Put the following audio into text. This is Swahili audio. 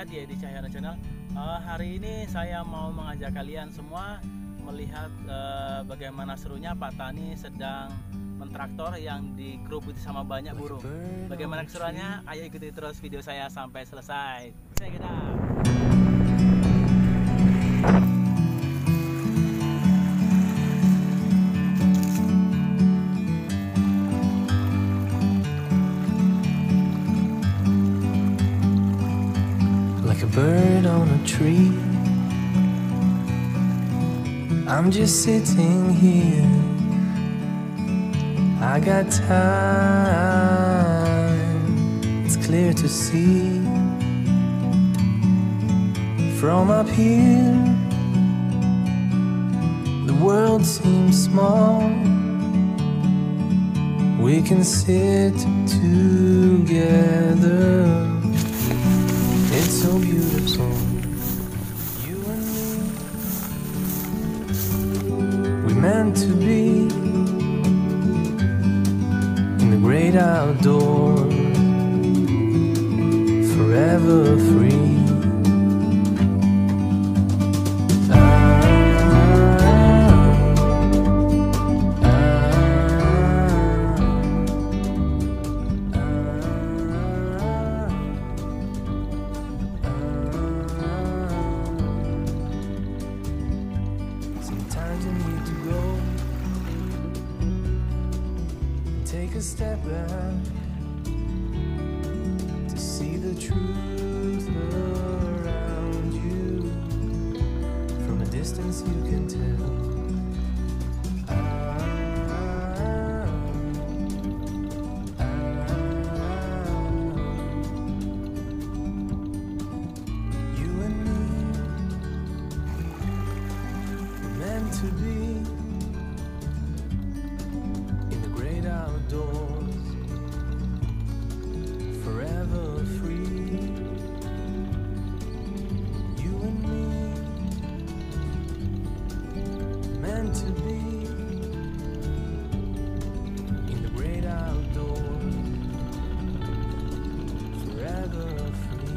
saya di Edi Cahyana Channel. Hari ini saya mau mengajak kalian semua melihat bagaimana serunya Pak Tani sedang mentraktor yang dikerubuti sama banyak burung. Bagaimana keseruannya? Ayo ikuti terus video saya sampai selesai. Check it out. Like a bird on a tree, I'm just sitting here. I got time, it's clear to see. From up here, the world seems small. We can sit together. It's so beautiful, you and me. We're meant to be in the great outdoors, forever free. Sometimes I need to go and take a step back to see the truth around you. From a distance you can tell. You and me, we're meant to be in the great outdoors, forever free. You and me, meant to be in the great outdoors, forever free.